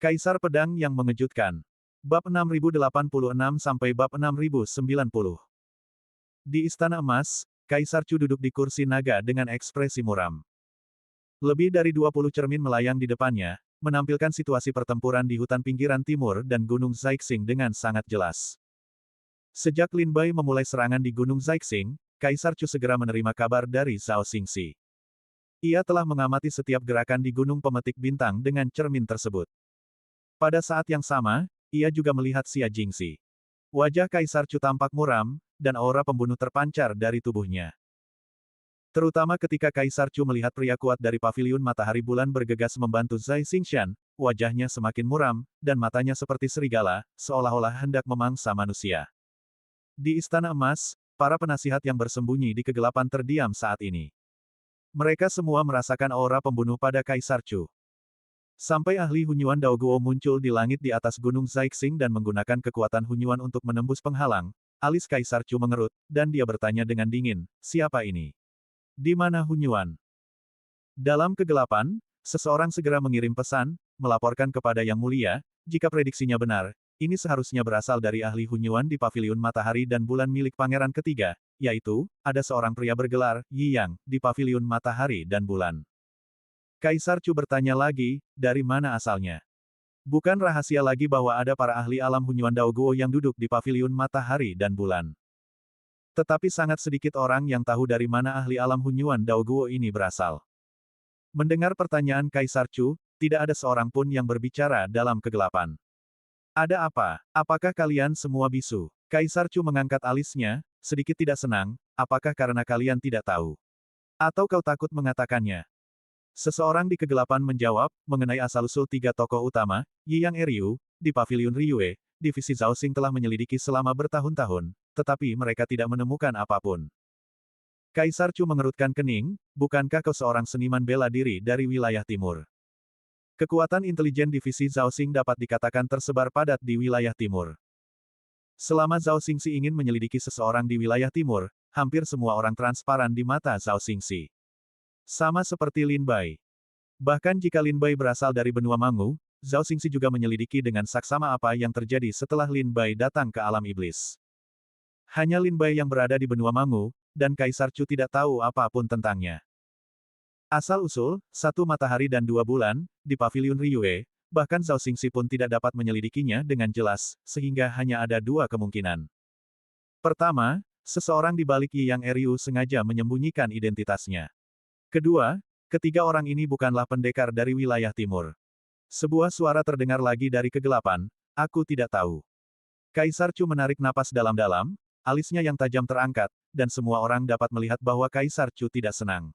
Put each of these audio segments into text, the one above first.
Kaisar Pedang yang Mengejutkan. Bab 6086 sampai bab 6090. Di Istana Emas, Kaisar Chu duduk di kursi naga dengan ekspresi muram. Lebih dari 20 cermin melayang di depannya, menampilkan situasi pertempuran di hutan pinggiran timur dan Gunung Zaixing dengan sangat jelas. Sejak Lin Bai memulai serangan di Gunung Zaixing, Kaisar Chu segera menerima kabar dari Zhao Xingxi. Ia telah mengamati setiap gerakan di Gunung Pemetik Bintang dengan cermin tersebut. Pada saat yang sama, ia juga melihat Xia Jingxi. Wajah Kaisar Chu tampak muram, dan aura pembunuh terpancar dari tubuhnya. Terutama ketika Kaisar Chu melihat pria kuat dari paviliun matahari bulan bergegas membantu Zhai Xingshan, wajahnya semakin muram, dan matanya seperti serigala, seolah-olah hendak memangsa manusia. Di Istana Emas, para penasihat yang bersembunyi di kegelapan terdiam saat ini. Mereka semua merasakan aura pembunuh pada Kaisar Chu. Sampai ahli Hunyuan Daoguo muncul di langit di atas Gunung Zaixing dan menggunakan kekuatan Hunyuan untuk menembus penghalang, alis Kaisar Chu mengerut, dan dia bertanya dengan dingin, siapa ini? Di mana Hunyuan? Dalam kegelapan, seseorang segera mengirim pesan, melaporkan kepada Yang Mulia, jika prediksinya benar, ini seharusnya berasal dari ahli Hunyuan di paviliun matahari dan bulan milik Pangeran Ketiga, yaitu, ada seorang pria bergelar, Yi Yang, di paviliun matahari dan bulan. Kaisar Chu bertanya lagi, dari mana asalnya? Bukan rahasia lagi bahwa ada para ahli alam Hunyuan Daoguo yang duduk di paviliun matahari dan bulan. Tetapi sangat sedikit orang yang tahu dari mana ahli alam Hunyuan Daoguo ini berasal. Mendengar pertanyaan Kaisar Chu, tidak ada seorang pun yang berbicara dalam kegelapan. Ada apa? Apakah kalian semua bisu? Kaisar Chu mengangkat alisnya, sedikit tidak senang, apakah karena kalian tidak tahu? Atau kau takut mengatakannya? Seseorang di kegelapan menjawab, mengenai asal-usul tiga tokoh utama, Yi Yang Ryu, di paviliun Ryue, divisi Zhao Xing telah menyelidiki selama bertahun-tahun, tetapi mereka tidak menemukan apapun. Kaisar Chu mengerutkan kening, bukankah kau seorang seniman bela diri dari wilayah timur? Kekuatan intelijen divisi Zhao Xing dapat dikatakan tersebar padat di wilayah timur. Selama Zhao Xingxi ingin menyelidiki seseorang di wilayah timur, hampir semua orang transparan di mata Zhao Xingxi. Sama seperti Lin Bai. Bahkan jika Lin Bai berasal dari benua Mangu, Zhao Xingxi juga menyelidiki dengan saksama apa yang terjadi setelah Lin Bai datang ke alam iblis. Hanya Lin Bai yang berada di benua Mangu, dan Kaisar Chu tidak tahu apapun tentangnya. Asal-usul, satu matahari dan dua bulan, di paviliun Ryue, bahkan Zhao Xingxi pun tidak dapat menyelidikinya dengan jelas, sehingga hanya ada dua kemungkinan. Pertama, seseorang di balik Yi Yang Ryu sengaja menyembunyikan identitasnya. Kedua, ketiga orang ini bukanlah pendekar dari wilayah timur. Sebuah suara terdengar lagi dari kegelapan, aku tidak tahu. Kaisar Chu menarik napas dalam-dalam, alisnya yang tajam terangkat, dan semua orang dapat melihat bahwa Kaisar Chu tidak senang.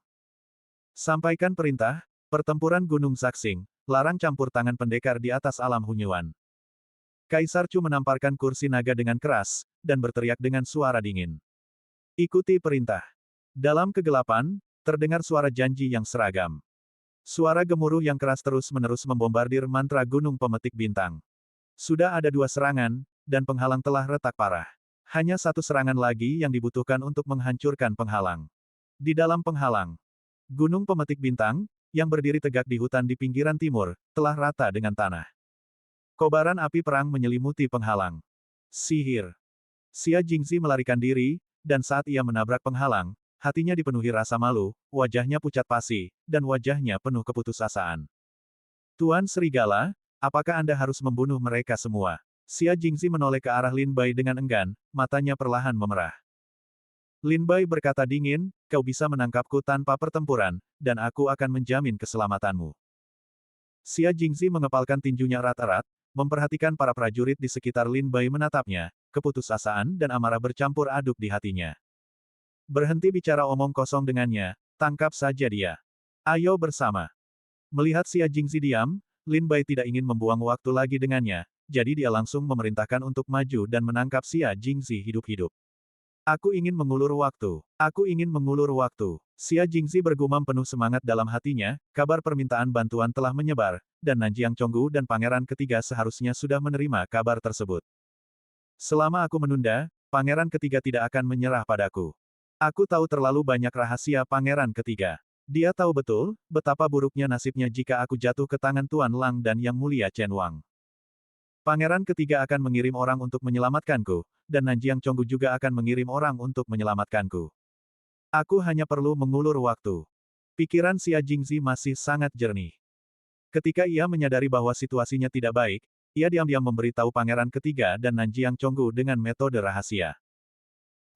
Sampaikan perintah, pertempuran Gunung Zaixing, larang campur tangan pendekar di atas alam Hunyuan. Kaisar Chu menamparkan kursi naga dengan keras, dan berteriak dengan suara dingin. Ikuti perintah. Dalam kegelapan, terdengar suara janji yang seragam. Suara gemuruh yang keras terus-menerus membombardir mantra Gunung Pemetik Bintang. Sudah ada dua serangan, dan penghalang telah retak parah. Hanya satu serangan lagi yang dibutuhkan untuk menghancurkan penghalang. Di dalam penghalang, Gunung Pemetik Bintang, yang berdiri tegak di hutan di pinggiran timur, telah rata dengan tanah. Kobaran api perang menyelimuti penghalang. Sihir. Xia Jingxi melarikan diri, dan saat ia menabrak penghalang, hatinya dipenuhi rasa malu, wajahnya pucat pasi, dan wajahnya penuh keputusasaan. Tuan Serigala, apakah Anda harus membunuh mereka semua? Xia Jingxi menoleh ke arah Lin Bai dengan enggan, matanya perlahan memerah. Lin Bai berkata dingin, kau bisa menangkapku tanpa pertempuran, dan aku akan menjamin keselamatanmu. Xia Jingxi mengepalkan tinjunya erat-erat, memperhatikan para prajurit di sekitar Lin Bai menatapnya, keputusasaan dan amarah bercampur aduk di hatinya. Berhenti bicara omong kosong dengannya, tangkap saja dia. Ayo bersama. Melihat Xia Jingxi diam, Lin Bai tidak ingin membuang waktu lagi dengannya, jadi dia langsung memerintahkan untuk maju dan menangkap Xia Jingxi hidup-hidup. Aku ingin mengulur waktu. Aku ingin mengulur waktu. Xia Jingxi bergumam penuh semangat dalam hatinya, kabar permintaan bantuan telah menyebar, dan Nanjiang Chonggu dan Pangeran Ketiga seharusnya sudah menerima kabar tersebut. Selama aku menunda, Pangeran Ketiga tidak akan menyerah padaku. Aku tahu terlalu banyak rahasia Pangeran Ketiga. Dia tahu betul, betapa buruknya nasibnya jika aku jatuh ke tangan Tuan Lang dan Yang Mulia Chen Wang. Pangeran ketiga akan mengirim orang untuk menyelamatkanku, dan Nanjiang Chonggu juga akan mengirim orang untuk menyelamatkanku. Aku hanya perlu mengulur waktu. Pikiran Xia Jingzi masih sangat jernih. Ketika ia menyadari bahwa situasinya tidak baik, ia diam-diam memberitahu pangeran ketiga dan Nanjiang Chonggu dengan metode rahasia.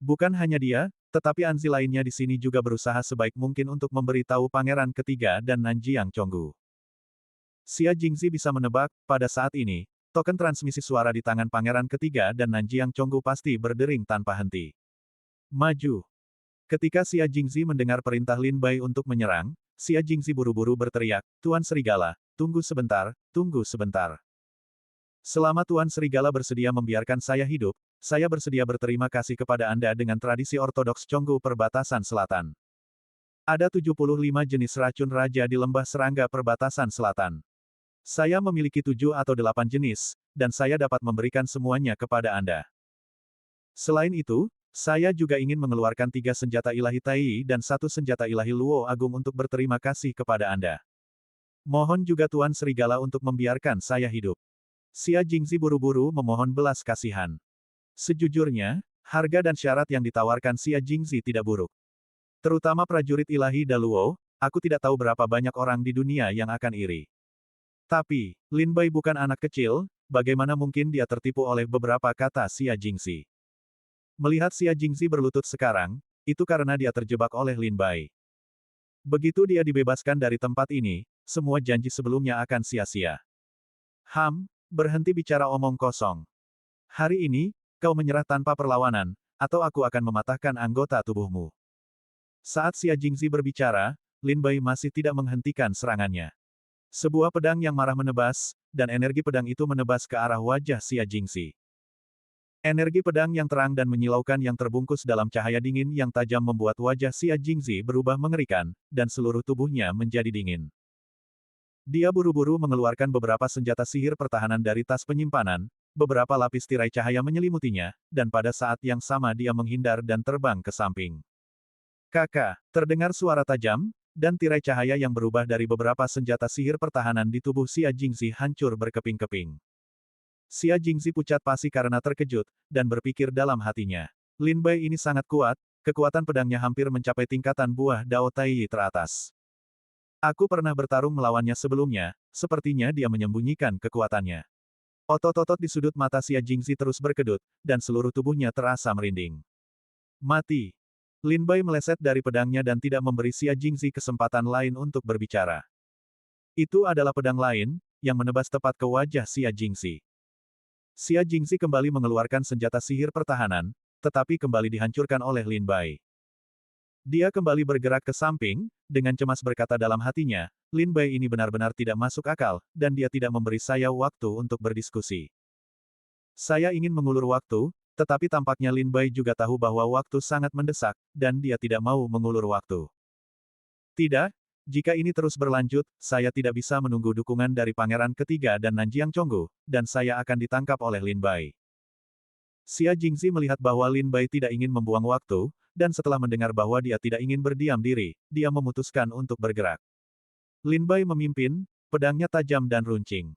Bukan hanya dia, tetapi Anzi lainnya di sini juga berusaha sebaik mungkin untuk memberitahu pangeran ketiga dan Nanjiang Chonggu. Xia Jingzi bisa menebak, pada saat ini, token transmisi suara di tangan pangeran ketiga dan Nanjiang Chonggu pasti berdering tanpa henti. Maju. Ketika Xia Jingzi mendengar perintah Lin Bai untuk menyerang, Xia Jingzi buru-buru berteriak, "Tuan Serigala, tunggu sebentar, tunggu sebentar. Selama Tuan Serigala bersedia membiarkan saya hidup, saya bersedia berterima kasih kepada Anda dengan tradisi ortodoks Chonggu Perbatasan Selatan. Ada 75 jenis racun raja di lembah serangga Perbatasan Selatan. Saya memiliki 7 atau 8 jenis, dan saya dapat memberikan semuanya kepada Anda. Selain itu, saya juga ingin mengeluarkan 3 senjata ilahi Tai dan 1 senjata ilahi Luo Agung untuk berterima kasih kepada Anda. Mohon juga Tuan Serigala untuk membiarkan saya hidup." Xia Jingzi buru-buru memohon belas kasihan. Sejujurnya, harga dan syarat yang ditawarkan Xia Jingzi tidak buruk. Terutama prajurit ilahi Daluo, aku tidak tahu berapa banyak orang di dunia yang akan iri. Tapi, Lin Bai bukan anak kecil, bagaimana mungkin dia tertipu oleh beberapa kata Xia Jingzi. Melihat Xia Jingzi berlutut sekarang, itu karena dia terjebak oleh Lin Bai. Begitu dia dibebaskan dari tempat ini, semua janji sebelumnya akan sia-sia. Berhenti bicara omong kosong. Hari ini, kau menyerah tanpa perlawanan, atau aku akan mematahkan anggota tubuhmu. Saat Xia Jingzi berbicara, Lin Bai masih tidak menghentikan serangannya. Sebuah pedang yang marah menebas, dan energi pedang itu menebas ke arah wajah Xia Jingzi. Energi pedang yang terang dan menyilaukan yang terbungkus dalam cahaya dingin yang tajam membuat wajah Xia Jingzi berubah mengerikan, dan seluruh tubuhnya menjadi dingin. Dia buru-buru mengeluarkan beberapa senjata sihir pertahanan dari tas penyimpanan, beberapa lapis tirai cahaya menyelimutinya, dan pada saat yang sama dia menghindar dan terbang ke samping. Kakak, terdengar suara tajam, dan tirai cahaya yang berubah dari beberapa senjata sihir pertahanan di tubuh Xia Jingzi hancur berkeping-keping. Xia Jingzi pucat pasi karena terkejut, dan berpikir dalam hatinya. Lin Bai ini sangat kuat, kekuatan pedangnya hampir mencapai tingkatan buah Dao Tai teratas. Aku pernah bertarung melawannya sebelumnya, sepertinya dia menyembunyikan kekuatannya. Otot-otot di sudut mata Xia Jingzi terus berkedut, dan seluruh tubuhnya terasa merinding. Mati. Lin Bai meleset dari pedangnya dan tidak memberi Xia Jingzi kesempatan lain untuk berbicara. Itu adalah pedang lain, yang menebas tepat ke wajah Xia Jingzi. Xia Jingzi kembali mengeluarkan senjata sihir pertahanan, tetapi kembali dihancurkan oleh Lin Bai. Dia kembali bergerak ke samping, dengan cemas berkata dalam hatinya, Lin Bai ini benar-benar tidak masuk akal, dan dia tidak memberi saya waktu untuk berdiskusi. Saya ingin mengulur waktu, tetapi tampaknya Lin Bai juga tahu bahwa waktu sangat mendesak, dan dia tidak mau mengulur waktu. Tidak, jika ini terus berlanjut, saya tidak bisa menunggu dukungan dari Pangeran Ketiga dan Nanjiang Chonggu, dan saya akan ditangkap oleh Lin Bai. Xia Jingzi melihat bahwa Lin Bai tidak ingin membuang waktu, dan setelah mendengar bahwa dia tidak ingin berdiam diri, dia memutuskan untuk bergerak. Lin Bai memimpin, pedangnya tajam dan runcing.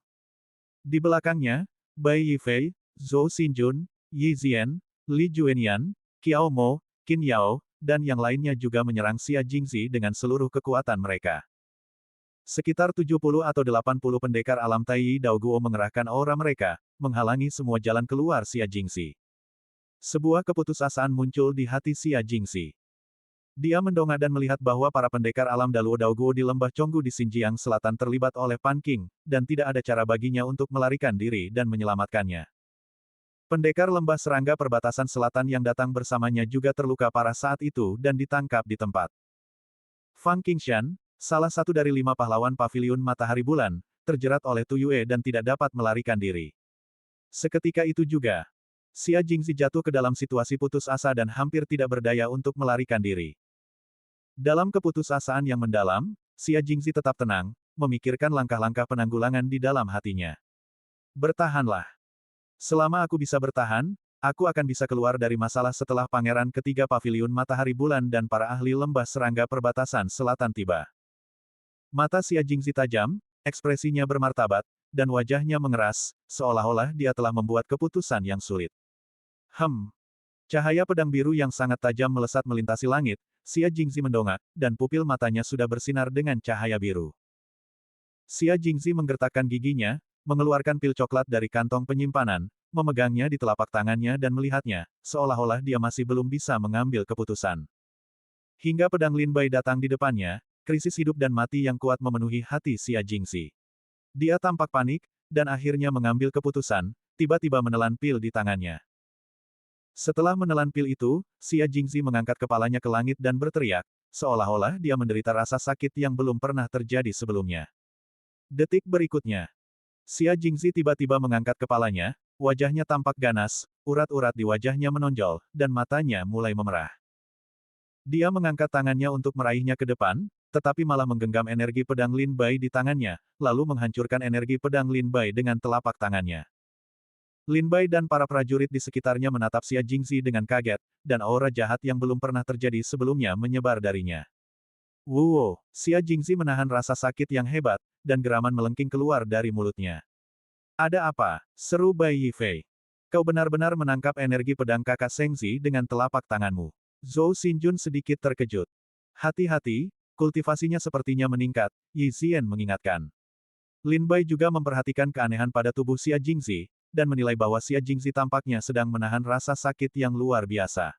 Di belakangnya, Bai Yifei, Zhou Xinjun, Yi Zian, Li Juenian, Qiao Mo, Qin Yao, dan yang lainnya juga menyerang Xia Jingzi dengan seluruh kekuatan mereka. Sekitar 70 atau 80 pendekar alam Tai Dao Guo mengerahkan aura mereka, menghalangi semua jalan keluar Xia Jingzi. Sebuah keputusasaan muncul di hati Xia Jingzi. Dia mendongak dan melihat bahwa para pendekar alam Daluo Dao Guo di lembah Chonggu di Xinjiang Selatan terlibat oleh Pan Qing, dan tidak ada cara baginya untuk melarikan diri dan menyelamatkannya. Pendekar lembah serangga perbatasan selatan yang datang bersamanya juga terluka parah saat itu dan ditangkap di tempat. Fang Qingshan, salah satu dari 5 pahlawan paviliun Matahari Bulan, terjerat oleh Tu Yue dan tidak dapat melarikan diri. Seketika itu juga, Xia Jingzi jatuh ke dalam situasi putus asa dan hampir tidak berdaya untuk melarikan diri. Dalam keputusasaan yang mendalam, Xia Jingzi tetap tenang, memikirkan langkah-langkah penanggulangan di dalam hatinya. Bertahanlah. Selama aku bisa bertahan, Aku akan bisa keluar dari masalah setelah Pangeran Ketiga Paviliun Matahari Bulan dan para ahli lembah serangga perbatasan selatan tiba. Mata Xia Jingzi tajam, ekspresinya bermartabat, dan wajahnya mengeras, seolah-olah dia telah membuat keputusan yang sulit. Cahaya pedang biru yang sangat tajam melesat melintasi langit, Xia Jingzi mendongak, dan pupil matanya sudah bersinar dengan cahaya biru. Xia Jingzi menggertakkan giginya, mengeluarkan pil coklat dari kantong penyimpanan, memegangnya di telapak tangannya dan melihatnya, seolah-olah dia masih belum bisa mengambil keputusan. Hingga pedang Lin Bai datang di depannya, krisis hidup dan mati yang kuat memenuhi hati Xia Jingzi. Dia tampak panik, dan akhirnya mengambil keputusan, tiba-tiba menelan pil di tangannya. Setelah menelan pil itu, Xia Jingzi mengangkat kepalanya ke langit dan berteriak, seolah-olah dia menderita rasa sakit yang belum pernah terjadi sebelumnya. Detik berikutnya, Xia Jingzi tiba-tiba mengangkat kepalanya, wajahnya tampak ganas, urat-urat di wajahnya menonjol, dan matanya mulai memerah. Dia mengangkat tangannya untuk meraihnya ke depan, tetapi malah menggenggam energi pedang Lin Bai di tangannya, lalu menghancurkan energi pedang Lin Bai dengan telapak tangannya. Lin Bai dan para prajurit di sekitarnya menatap Xia Jingzi dengan kaget, dan aura jahat yang belum pernah terjadi sebelumnya menyebar darinya. Wuo, Xia Jingzi menahan rasa sakit yang hebat, dan geraman melengking keluar dari mulutnya. Ada apa? Seru Bai Yifei. Kau benar-benar menangkap energi pedang kakak Sengzi dengan telapak tanganmu. Zhou Xinjun sedikit terkejut. Hati-hati, kultivasinya sepertinya meningkat, Yi Zian mengingatkan. Lin Bai juga memperhatikan keanehan pada tubuh Xia Jingzi, dan menilai bahwa Xia Jingzi tampaknya sedang menahan rasa sakit yang luar biasa.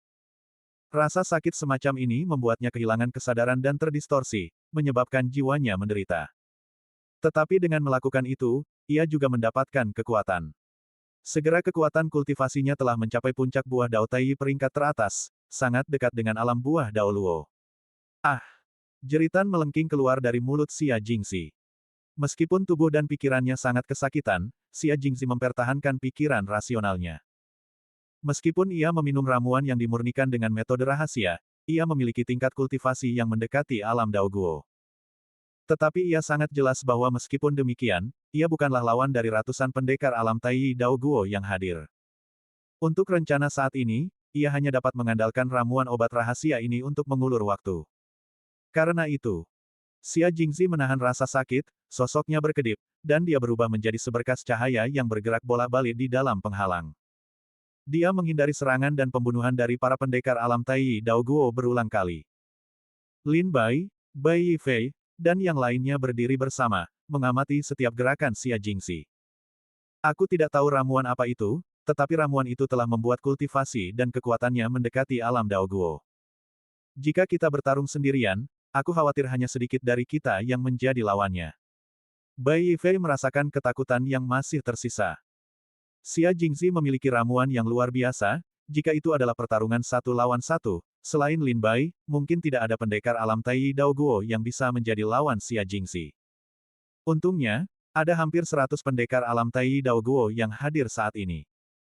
Rasa sakit semacam ini membuatnya kehilangan kesadaran dan terdistorsi, menyebabkan jiwanya menderita. Tetapi dengan melakukan itu, ia juga mendapatkan kekuatan. Segera kekuatan kultivasinya telah mencapai puncak buah Dao Tai peringkat teratas, sangat dekat dengan alam buah Dao Luo. Ah! Jeritan melengking keluar dari mulut Xia Jingzi. Meskipun tubuh dan pikirannya sangat kesakitan, Xia Jingzi mempertahankan pikiran rasionalnya. Meskipun ia meminum ramuan yang dimurnikan dengan metode rahasia, ia memiliki tingkat kultivasi yang mendekati alam Dao Guo. Tetapi ia sangat jelas bahwa meskipun demikian, ia bukanlah lawan dari ratusan pendekar alam Tai Dao Guo yang hadir. Untuk rencana saat ini, ia hanya dapat mengandalkan ramuan obat rahasia ini untuk mengulur waktu. Karena itu, Xia Jingzi menahan rasa sakit, sosoknya berkedip, dan dia berubah menjadi seberkas cahaya yang bergerak bolak-balik di dalam penghalang. Dia menghindari serangan dan pembunuhan dari para pendekar alam Tai Dao Guo berulang kali. Lin Bai, Bai Yifei, dan yang lainnya berdiri bersama, mengamati setiap gerakan Xia Jingzi. Aku tidak tahu ramuan apa itu, tetapi ramuan itu telah membuat kultivasi dan kekuatannya mendekati alam Dao Guo. Jika kita bertarung sendirian, aku khawatir hanya sedikit dari kita yang menjadi lawannya. Bai Yifei merasakan ketakutan yang masih tersisa. Xia Jingzi memiliki ramuan yang luar biasa, jika itu adalah pertarungan satu lawan satu, selain Lin Bai, mungkin tidak ada pendekar alam Tai Dao Guo yang bisa menjadi lawan Xia Jingzi. Untungnya, ada hampir 100 pendekar alam Tai Dao Guo yang hadir saat ini.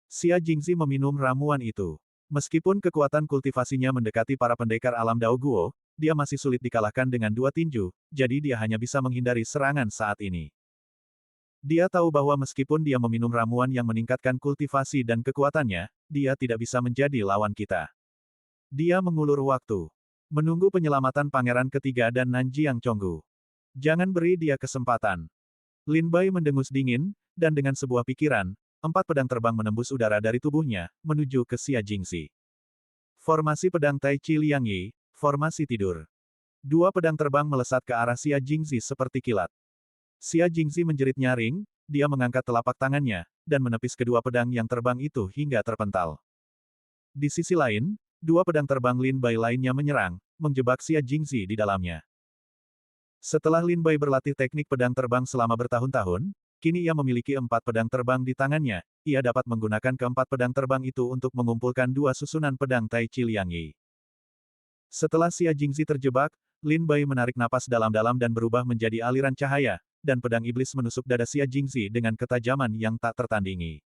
Xia Jingzi meminum ramuan itu. Meskipun kekuatan kultivasinya mendekati para pendekar alam Dao Guo, dia masih sulit dikalahkan dengan dua tinju, jadi dia hanya bisa menghindari serangan saat ini. Dia tahu bahwa meskipun dia meminum ramuan yang meningkatkan kultivasi dan kekuatannya, dia tidak bisa menjadi lawan kita. Dia mengulur waktu. Menunggu penyelamatan Pangeran Ketiga dan Nanjiang Chonggu. Jangan beri dia kesempatan. Lin Bai mendengus dingin, dan dengan sebuah pikiran, 4 pedang terbang menembus udara dari tubuhnya, menuju ke Xia Jingzi. Formasi pedang Tai Chi Liang Yi, formasi tidur. 2 pedang terbang melesat ke arah Xia Jingzi seperti kilat. Xia Jingzi menjerit nyaring, dia mengangkat telapak tangannya, dan menepis kedua pedang yang terbang itu hingga terpental. Di sisi lain, 2 pedang terbang Lin Bai lainnya menyerang, menjebak Xia Jingzi di dalamnya. Setelah Lin Bai berlatih teknik pedang terbang selama bertahun-tahun, kini ia memiliki 4 pedang terbang di tangannya, ia dapat menggunakan keempat pedang terbang itu untuk mengumpulkan 2 susunan pedang Tai Chi Liang Yi. Setelah Xia Jingzi terjebak, Lin Bai menarik napas dalam-dalam dan berubah menjadi aliran cahaya, dan pedang iblis menusuk dada Xia Jingzi dengan ketajaman yang tak tertandingi.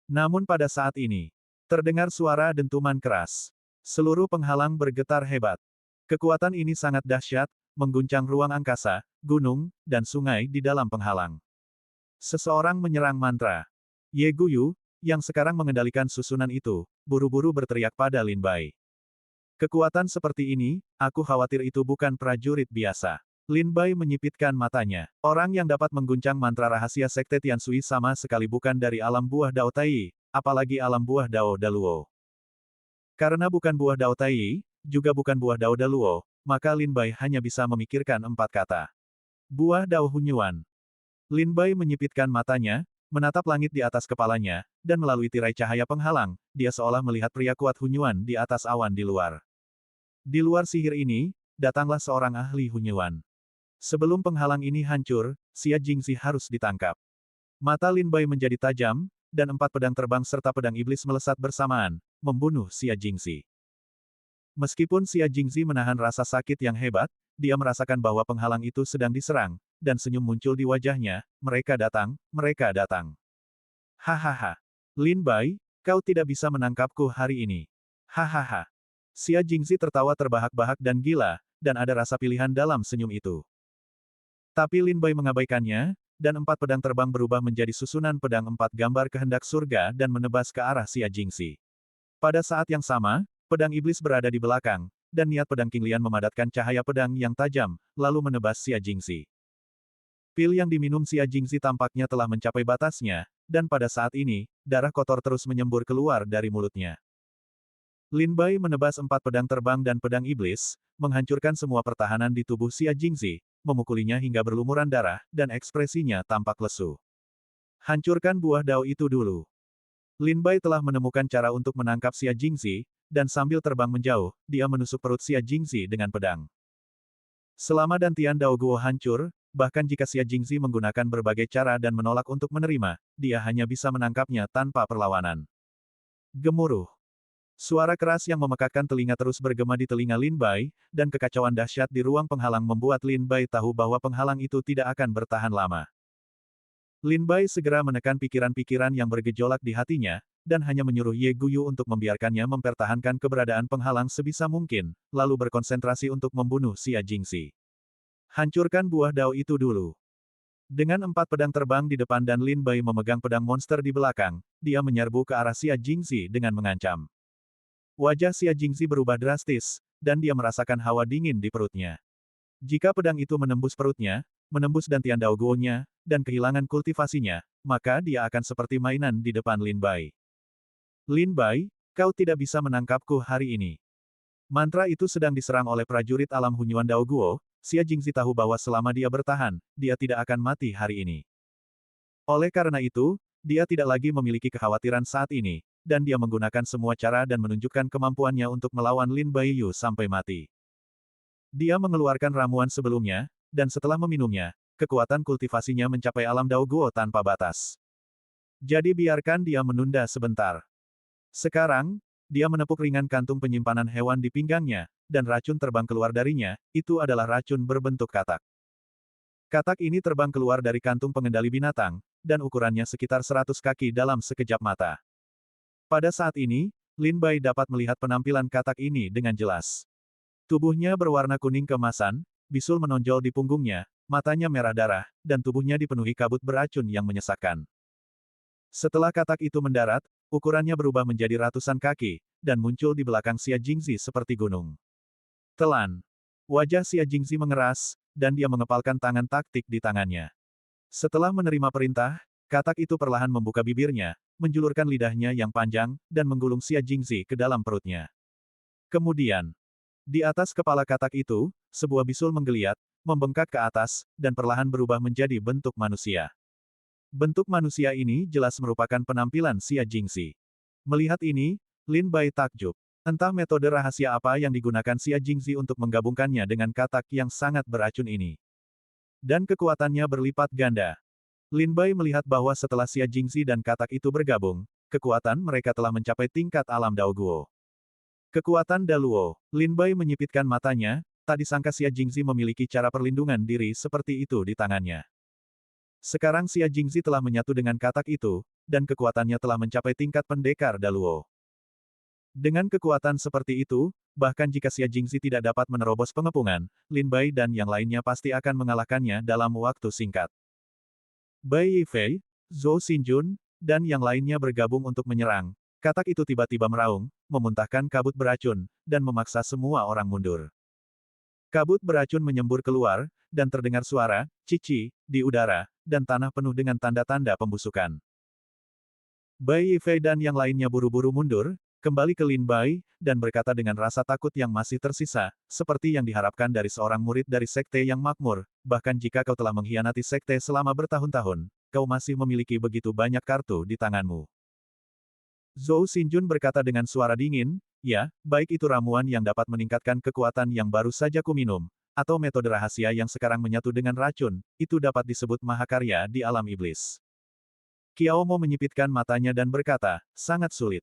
Namun pada saat ini, terdengar suara dentuman keras. Seluruh penghalang bergetar hebat. Kekuatan ini sangat dahsyat, mengguncang ruang angkasa, gunung, dan sungai di dalam penghalang. Seseorang menyerang mantra. Ye Guyu, yang sekarang mengendalikan susunan itu, buru-buru berteriak pada Lin Bai. Kekuatan seperti ini, aku khawatir itu bukan prajurit biasa. Lin Bai menyipitkan matanya. Orang yang dapat mengguncang mantra rahasia Sekte Tianshui sama sekali bukan dari alam buah Dao Tai, apalagi alam buah Dao Daluo. Karena bukan buah Dao Tai, juga bukan buah Dao Daluo, maka Lin Bai hanya bisa memikirkan 4 kata. Buah Dao Hunyuan. Lin Bai menyipitkan matanya, menatap langit di atas kepalanya, dan melalui tirai cahaya penghalang, dia seolah melihat pria kuat Hunyuan di atas awan di luar. Di luar sihir ini, datanglah seorang ahli Hunyuan. Sebelum penghalang ini hancur, Xia Jingxi harus ditangkap. Mata Lin Bai menjadi tajam, dan 4 pedang terbang serta pedang iblis melesat bersamaan, membunuh Xia Jingxi. Meskipun Xia Jingxi menahan rasa sakit yang hebat, dia merasakan bahwa penghalang itu sedang diserang, dan senyum muncul di wajahnya, mereka datang, mereka datang. Hahaha. Lin Bai, kau tidak bisa menangkapku hari ini. Hahaha. Xia Jingxi tertawa terbahak-bahak dan gila, dan ada rasa pilihan dalam senyum itu. Tapi Lin Bai mengabaikannya, dan 4 pedang terbang berubah menjadi susunan pedang 4 gambar kehendak surga dan menebas ke arah Xia Jingxi. Pada saat yang sama, pedang iblis berada di belakang, dan niat pedang King Lian memadatkan cahaya pedang yang tajam, lalu menebas Xia Jingxi. Pil yang diminum Xia Jingxi tampaknya telah mencapai batasnya, dan pada saat ini, darah kotor terus menyembur keluar dari mulutnya. Lin Bai menebas 4 pedang terbang dan pedang iblis, menghancurkan semua pertahanan di tubuh Xia Jingxi, memukulinya hingga berlumuran darah, dan ekspresinya tampak lesu. Hancurkan buah Dao itu dulu. Lin Bai telah menemukan cara untuk menangkap Xia Jingxi, dan sambil terbang menjauh, dia menusuk perut Xia Jingxi dengan pedang. Selama dantian Dao Guo hancur, bahkan jika Xia Jingxi menggunakan berbagai cara dan menolak untuk menerima, dia hanya bisa menangkapnya tanpa perlawanan. Gemuruh. Suara keras yang memekakkan telinga terus bergema di telinga Lin Bai, dan kekacauan dahsyat di ruang penghalang membuat Lin Bai tahu bahwa penghalang itu tidak akan bertahan lama. Lin Bai segera menekan pikiran-pikiran yang bergejolak di hatinya, dan hanya menyuruh Ye Guyu untuk membiarkannya mempertahankan keberadaan penghalang sebisa mungkin, lalu berkonsentrasi untuk membunuh Xia Jingxi. Hancurkan buah Dao itu dulu. Dengan 4 pedang terbang di depan dan Lin Bai memegang pedang monster di belakang, dia menyerbu ke arah Xia Jingxi dengan mengancam. Wajah Xia Jingxi berubah drastis, dan dia merasakan hawa dingin di perutnya. Jika pedang itu menembus perutnya, menembus dantian Dao Guo-nya, dan kehilangan kultivasinya, maka dia akan seperti mainan di depan Lin Bai. Lin Bai, kau tidak bisa menangkapku hari ini. Mantra itu sedang diserang oleh prajurit alam Hunyuan Dao Guo, Xia Jingxi tahu bahwa selama dia bertahan, dia tidak akan mati hari ini. Oleh karena itu, dia tidak lagi memiliki kekhawatiran saat ini, dan dia menggunakan semua cara dan menunjukkan kemampuannya untuk melawan Lin Baiyu sampai mati. Dia mengeluarkan ramuan sebelumnya, dan setelah meminumnya, kekuatan kultivasinya mencapai alam Dao Guo tanpa batas. Jadi biarkan dia menunda sebentar. Sekarang, dia menepuk ringan kantung penyimpanan hewan di pinggangnya, dan racun terbang keluar darinya, itu adalah racun berbentuk katak. Katak ini terbang keluar dari kantung pengendali binatang, dan ukurannya sekitar 100 kaki dalam sekejap mata. Pada saat ini, Lin Bai dapat melihat penampilan katak ini dengan jelas. Tubuhnya berwarna kuning keemasan, bisul menonjol di punggungnya, matanya merah darah, dan tubuhnya dipenuhi kabut beracun yang menyesakkan. Setelah katak itu mendarat, ukurannya berubah menjadi ratusan kaki, dan muncul di belakang Xia Jingxi seperti gunung. Telan. Wajah Xia Jingxi mengeras, dan dia mengepalkan tangan taktik di tangannya. Setelah menerima perintah, katak itu perlahan membuka bibirnya, menjulurkan lidahnya yang panjang, dan menggulung Xia Jingxi ke dalam perutnya. Kemudian, di atas kepala katak itu, sebuah bisul menggeliat, membengkak ke atas, dan perlahan berubah menjadi bentuk manusia. Bentuk manusia ini jelas merupakan penampilan Xia Jingxi. Melihat ini, Lin Bai takjub. Entah metode rahasia apa yang digunakan Xia Jingxi untuk menggabungkannya dengan katak yang sangat beracun ini. Dan kekuatannya berlipat ganda. Lin Bai melihat bahwa setelah Xia Jingxi dan katak itu bergabung, kekuatan mereka telah mencapai tingkat alam Dao Guo. Kekuatan Daluo. Lin Bai menyipitkan matanya, tak disangka Xia Jingxi memiliki cara perlindungan diri seperti itu di tangannya. Sekarang Xia Jingxi telah menyatu dengan katak itu, dan kekuatannya telah mencapai tingkat pendekar Daluo. Dengan kekuatan seperti itu, bahkan jika Xia Jingxi tidak dapat menerobos pengepungan, Lin Bai dan yang lainnya pasti akan mengalahkannya dalam waktu singkat. Bai Yifei, Zhou Xinjun, dan yang lainnya bergabung untuk menyerang. Katak itu tiba-tiba meraung, memuntahkan kabut beracun, dan memaksa semua orang mundur. Kabut beracun menyembur keluar, dan terdengar suara, cici, di udara, dan tanah penuh dengan tanda-tanda pembusukan. Bai Yifei dan yang lainnya buru-buru mundur, kembali ke Lin Bai, dan berkata dengan rasa takut yang masih tersisa, seperti yang diharapkan dari seorang murid dari sekte yang makmur, bahkan jika kau telah mengkhianati sekte selama bertahun-tahun, kau masih memiliki begitu banyak kartu di tanganmu. Zhou Xinjun berkata dengan suara dingin, ya, baik itu ramuan yang dapat meningkatkan kekuatan yang baru saja kuminum, atau metode rahasia yang sekarang menyatu dengan racun, itu dapat disebut mahakarya di alam iblis. Qiao Mo menyipitkan matanya dan berkata, sangat sulit.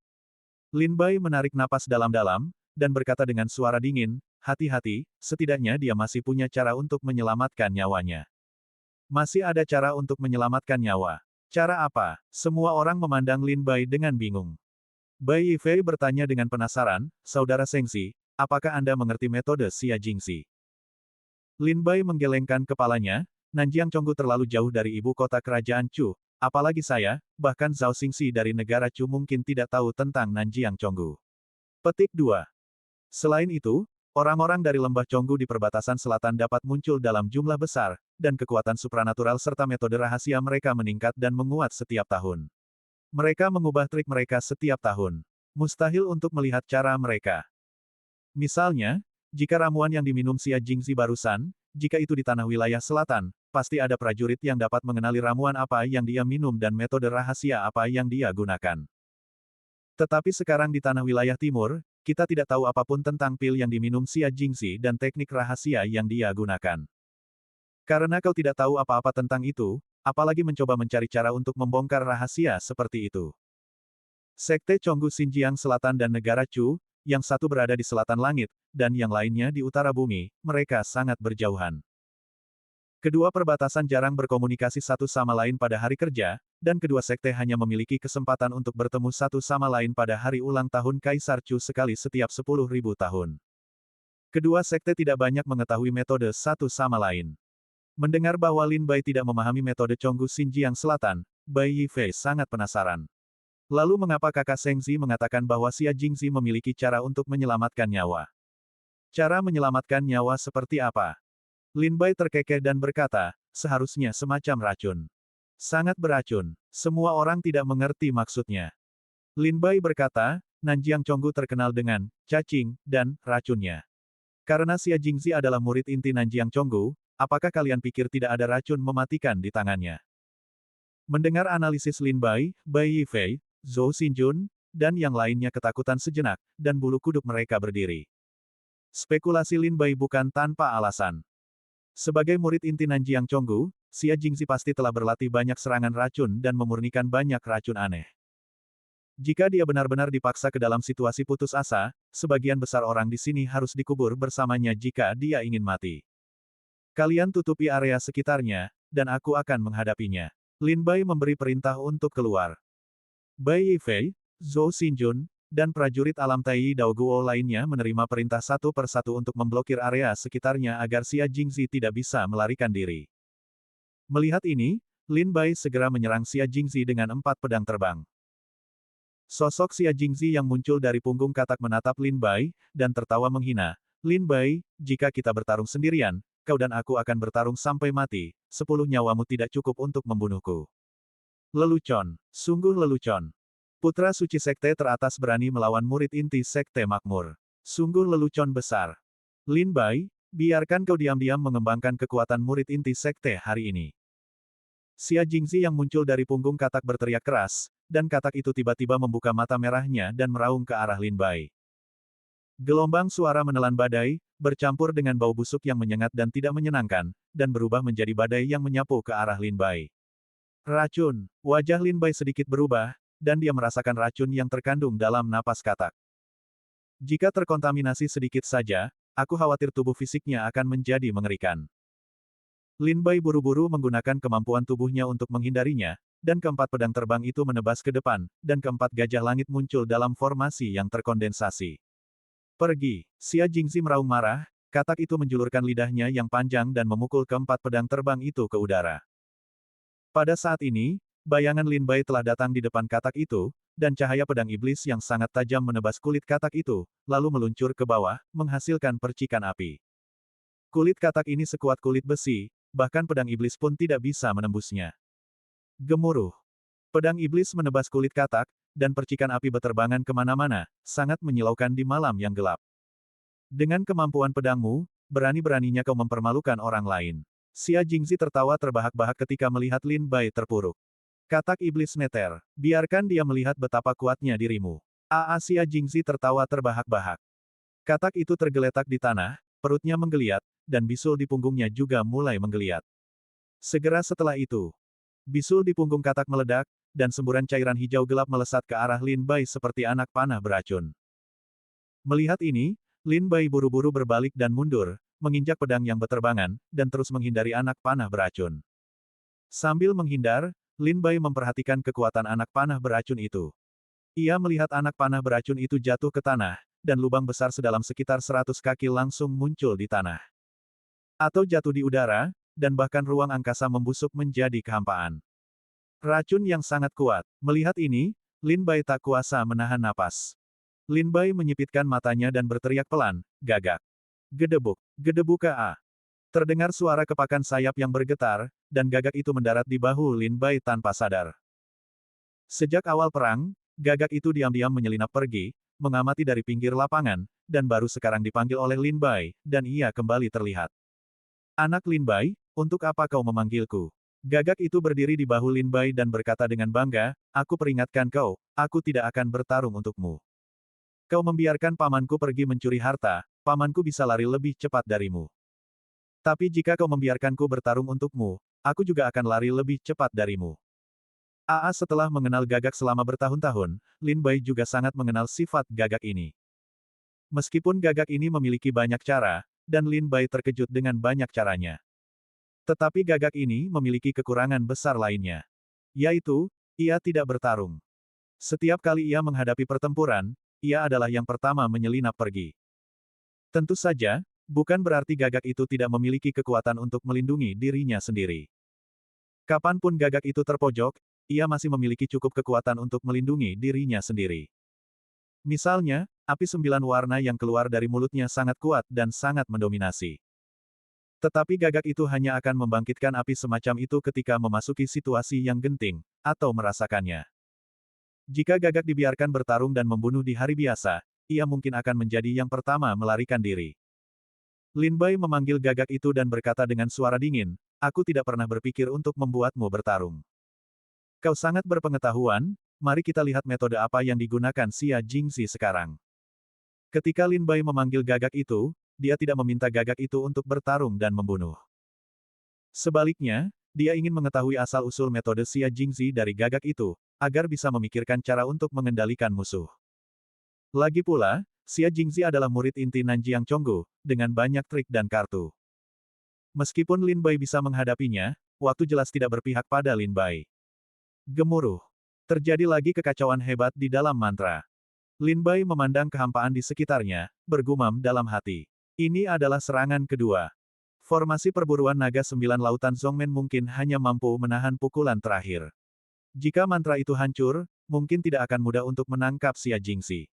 Lin Bai menarik napas dalam-dalam, dan berkata dengan suara dingin, hati-hati, setidaknya dia masih punya cara untuk menyelamatkan nyawanya. Masih ada cara untuk menyelamatkan nyawa. Cara apa? Semua orang memandang Lin Bai dengan bingung. Bai Yifei bertanya dengan penasaran, Saudara Sengxi, apakah Anda mengerti metode Xia Jingxi? Lin Bai menggelengkan kepalanya, Nanjiang Chonggu terlalu jauh dari ibu kota kerajaan Chu, apalagi saya, bahkan Zhao Xingxi dari negara Chu mungkin tidak tahu tentang Nanjiang Chonggu. Petik 2. Selain itu, orang-orang dari lembah Chonggu di perbatasan selatan dapat muncul dalam jumlah besar, dan kekuatan supranatural serta metode rahasia mereka meningkat dan menguat setiap tahun. Mereka mengubah trik mereka setiap tahun. Mustahil untuk melihat cara mereka. Misalnya, jika ramuan yang diminum Xia Jingxi barusan, jika itu di tanah wilayah selatan, pasti ada prajurit yang dapat mengenali ramuan apa yang dia minum dan metode rahasia apa yang dia gunakan. Tetapi sekarang di tanah wilayah timur, kita tidak tahu apapun tentang pil yang diminum Xia Jingxi dan teknik rahasia yang dia gunakan. Karena kau tidak tahu apa-apa tentang itu, apalagi mencoba mencari cara untuk membongkar rahasia seperti itu. Sekte Chonggu Xinjiang Selatan dan negara Chu, yang satu berada di selatan langit, dan yang lainnya di utara bumi, mereka sangat berjauhan. Kedua perbatasan jarang berkomunikasi satu sama lain pada hari kerja, dan kedua sekte hanya memiliki kesempatan untuk bertemu satu sama lain pada hari ulang tahun Kaisar Chu sekali setiap 10.000 tahun. Kedua sekte tidak banyak mengetahui metode satu sama lain. Mendengar bahwa Lin Bai tidak memahami metode Chonggu Xinjiang Selatan, Bai Yifei sangat penasaran. Lalu mengapa kakak Sengxi mengatakan bahwa Xia Jingxi memiliki cara untuk menyelamatkan nyawa? Cara menyelamatkan nyawa seperti apa? Lin Bai terkekeh dan berkata, seharusnya semacam racun. Sangat beracun. Semua orang tidak mengerti maksudnya. Lin Bai berkata, Nanjiang Chonggu terkenal dengan cacing dan racunnya. Karena Xia Jingxi adalah murid inti Nanjiang Chonggu, apakah kalian pikir tidak ada racun mematikan di tangannya? Mendengar analisis Lin Bai, Bai Yifei, Zhou Xinjun, dan yang lainnya ketakutan sejenak, dan bulu kuduk mereka berdiri. Spekulasi Lin Bai bukan tanpa alasan. Sebagai murid inti Nanjiang Chonggu, Xia Jingxi pasti telah berlatih banyak serangan racun dan memurnikan banyak racun aneh. Jika dia benar-benar dipaksa ke dalam situasi putus asa, sebagian besar orang di sini harus dikubur bersamanya jika dia ingin mati. Kalian tutupi area sekitarnya, dan aku akan menghadapinya. Lin Bai memberi perintah untuk keluar. Bai Yifei, Zhou Xinjun, dan prajurit alam Tai Daoguo lainnya menerima perintah satu persatu untuk memblokir area sekitarnya agar Xia Jingxi tidak bisa melarikan diri. Melihat ini, Lin Bai segera menyerang Xia Jingxi dengan 4 pedang terbang. Sosok Xia Jingxi yang muncul dari punggung katak menatap Lin Bai, dan tertawa menghina. Lin Bai, jika kita bertarung sendirian, kau dan aku akan bertarung sampai mati, 10 nyawamu tidak cukup untuk membunuhku. Lelucon, sungguh lelucon. Putra suci sekte teratas berani melawan murid inti sekte makmur. Sungguh lelucon besar. Lin Bai, biarkan kau diam-diam mengembangkan kekuatan murid inti sekte hari ini. Xia Jingxi yang muncul dari punggung katak berteriak keras, dan katak itu tiba-tiba membuka mata merahnya dan meraung ke arah Lin Bai. Gelombang suara menelan badai, bercampur dengan bau busuk yang menyengat dan tidak menyenangkan, dan berubah menjadi badai yang menyapu ke arah Lin Bai. Racun. Wajah Lin Bai sedikit berubah, dan dia merasakan racun yang terkandung dalam napas katak. Jika terkontaminasi sedikit saja, aku khawatir tubuh fisiknya akan menjadi mengerikan. Lin Bai buru-buru menggunakan kemampuan tubuhnya untuk menghindarinya, dan keempat pedang terbang itu menebas ke depan, dan keempat gajah langit muncul dalam formasi yang terkondensasi. Pergi. Xia Jingxi meraung marah, katak itu menjulurkan lidahnya yang panjang dan memukul keempat pedang terbang itu ke udara. Pada saat ini, bayangan Lin Bai telah datang di depan katak itu, dan cahaya pedang iblis yang sangat tajam menebas kulit katak itu, lalu meluncur ke bawah, menghasilkan percikan api. Kulit katak ini sekuat kulit besi, bahkan pedang iblis pun tidak bisa menembusnya. Gemuruh. Pedang iblis menebas kulit katak, dan percikan api beterbangan kemana-mana, sangat menyilaukan di malam yang gelap. Dengan kemampuan pedangmu, berani-beraninya kau mempermalukan orang lain. Xia Jingzi tertawa terbahak-bahak ketika melihat Lin Bai terpuruk. Katak iblis neter, biarkan dia melihat betapa kuatnya dirimu. Xia Jingzi tertawa terbahak-bahak. Katak itu tergeletak di tanah, perutnya menggeliat, dan bisul di punggungnya juga mulai menggeliat. Segera setelah itu, bisul di punggung katak meledak, dan semburan cairan hijau gelap melesat ke arah Lin Bai seperti anak panah beracun. Melihat ini, Lin Bai buru-buru berbalik dan mundur, menginjak pedang yang beterbangan, dan terus menghindari anak panah beracun. Sambil menghindar, Lin Bai memperhatikan kekuatan anak panah beracun itu. Ia melihat anak panah beracun itu jatuh ke tanah, dan lubang besar sedalam sekitar 100 kaki langsung muncul di tanah. Atau jatuh di udara, dan bahkan ruang angkasa membusuk menjadi kehampaan. Racun yang sangat kuat. Melihat ini, Lin Bai tak kuasa menahan napas. Lin Bai menyipitkan matanya dan berteriak pelan, gagak. Gedebuk. Gedebuk A. Terdengar suara kepakan sayap yang bergetar, dan gagak itu mendarat di bahu Lin Bai tanpa sadar. Sejak awal perang, gagak itu diam-diam menyelinap pergi, mengamati dari pinggir lapangan, dan baru sekarang dipanggil oleh Lin Bai, dan ia kembali terlihat. Anak Lin Bai, untuk apa kau memanggilku? Gagak itu berdiri di bahu Lin Bai dan berkata dengan bangga, aku peringatkan kau, aku tidak akan bertarung untukmu. Kau membiarkan pamanku pergi mencuri harta, pamanku bisa lari lebih cepat darimu. Tapi jika kau membiarkanku bertarung untukmu, aku juga akan lari lebih cepat darimu. Setelah mengenal gagak selama bertahun-tahun, Lin Bai juga sangat mengenal sifat gagak ini. Meskipun gagak ini memiliki banyak cara, dan Lin Bai terkejut dengan banyak caranya. Tetapi gagak ini memiliki kekurangan besar lainnya. Yaitu, ia tidak bertarung. Setiap kali ia menghadapi pertempuran, ia adalah yang pertama menyelinap pergi. Tentu saja, bukan berarti gagak itu tidak memiliki kekuatan untuk melindungi dirinya sendiri. Kapanpun gagak itu terpojok, ia masih memiliki cukup kekuatan untuk melindungi dirinya sendiri. Misalnya, api 9 warna yang keluar dari mulutnya sangat kuat dan sangat mendominasi. Tetapi gagak itu hanya akan membangkitkan api semacam itu ketika memasuki situasi yang genting, atau merasakannya. Jika gagak dibiarkan bertarung dan membunuh di hari biasa, ia mungkin akan menjadi yang pertama melarikan diri. Lin Bai memanggil gagak itu dan berkata dengan suara dingin, aku tidak pernah berpikir untuk membuatmu bertarung. Kau sangat berpengetahuan, mari kita lihat metode apa yang digunakan Xia Jingzi sekarang. Ketika Lin Bai memanggil gagak itu, dia tidak meminta gagak itu untuk bertarung dan membunuh. Sebaliknya, dia ingin mengetahui asal-usul metode Xia Jingzi dari gagak itu, agar bisa memikirkan cara untuk mengendalikan musuh. Lagi pula, Xia Jingzi adalah murid inti Nanjiang Chonggu, dengan banyak trik dan kartu. Meskipun Lin Bai bisa menghadapinya, waktu jelas tidak berpihak pada Lin Bai. Gemuruh. Terjadi lagi kekacauan hebat di dalam mantra. Lin Bai memandang kehampaan di sekitarnya, bergumam dalam hati. Ini adalah serangan kedua. Formasi perburuan naga 9 lautan Zongmen mungkin hanya mampu menahan pukulan terakhir. Jika mantra itu hancur, mungkin tidak akan mudah untuk menangkap Xia Jingzi.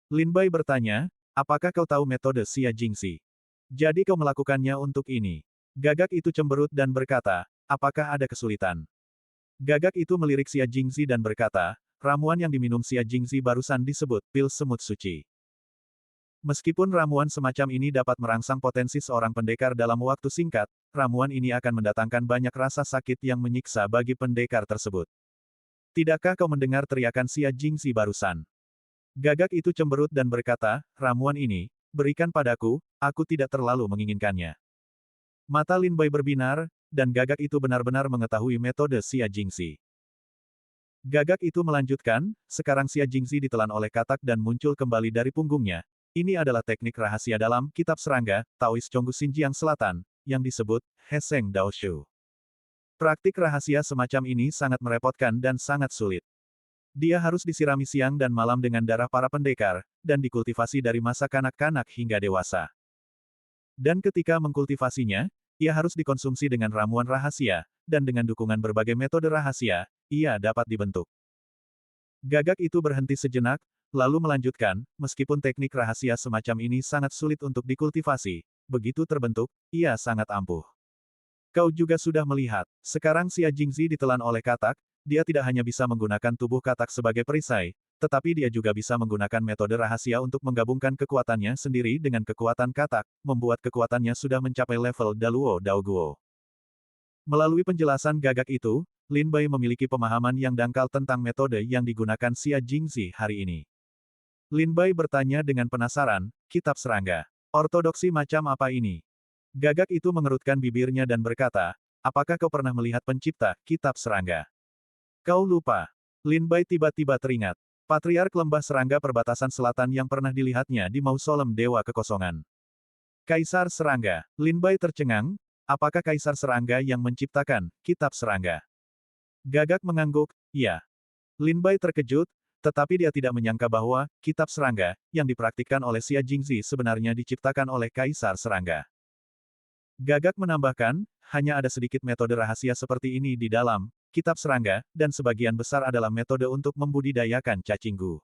Lin Bai bertanya, apakah kau tahu metode Xia Jingzi? Jadi kau melakukannya untuk ini. Gagak itu cemberut dan berkata, apakah ada kesulitan? Gagak itu melirik Xia Jingzi dan berkata, ramuan yang diminum Xia Jingzi barusan disebut pil semut suci. Meskipun ramuan semacam ini dapat merangsang potensi seorang pendekar dalam waktu singkat, ramuan ini akan mendatangkan banyak rasa sakit yang menyiksa bagi pendekar tersebut. Tidakkah kau mendengar teriakan Xia Jingzi barusan? Gagak itu cemberut dan berkata, ramuan ini, berikan padaku, aku tidak terlalu menginginkannya. Mata Lin Bai berbinar, dan gagak itu benar-benar mengetahui metode Xia Jingzi. Gagak itu melanjutkan, sekarang Xia Jingzi ditelan oleh katak dan muncul kembali dari punggungnya. Ini adalah teknik rahasia dalam kitab serangga, Taois Chonggu Xinjiang Selatan, yang disebut Heseng Daoshu. Praktik rahasia semacam ini sangat merepotkan dan sangat sulit. Dia harus disirami siang dan malam dengan darah para pendekar, dan dikultivasi dari masa kanak-kanak hingga dewasa. Dan ketika mengkultivasinya, ia harus dikonsumsi dengan ramuan rahasia, dan dengan dukungan berbagai metode rahasia, ia dapat dibentuk. Gagak itu berhenti sejenak, lalu melanjutkan, meskipun teknik rahasia semacam ini sangat sulit untuk dikultivasi, begitu terbentuk, ia sangat ampuh. Kau juga sudah melihat, sekarang Xia Jingzi ditelan oleh katak, dia tidak hanya bisa menggunakan tubuh katak sebagai perisai, tetapi dia juga bisa menggunakan metode rahasia untuk menggabungkan kekuatannya sendiri dengan kekuatan katak, membuat kekuatannya sudah mencapai level Daluo Daoguo. Melalui penjelasan gagak itu, Lin Bai memiliki pemahaman yang dangkal tentang metode yang digunakan Xia Jingzi hari ini. Lin Bai bertanya dengan penasaran, kitab serangga. Ortodoksi macam apa ini? Gagak itu mengerutkan bibirnya dan berkata, apakah kau pernah melihat pencipta kitab serangga? Kau lupa. Lin Bai tiba-tiba teringat. Patriark Lembah Serangga Perbatasan Selatan yang pernah dilihatnya di Mausolem Dewa Kekosongan. Kaisar Serangga. Lin Bai tercengang, apakah Kaisar Serangga yang menciptakan kitab serangga? Gagak mengangguk, iya. Lin Bai terkejut, tetapi dia tidak menyangka bahwa kitab serangga yang dipraktikkan oleh Xia Jingzi sebenarnya diciptakan oleh Kaisar Serangga. Gagak menambahkan, hanya ada sedikit metode rahasia seperti ini di dalam kitab serangga, dan sebagian besar adalah metode untuk membudidayakan cacinggu.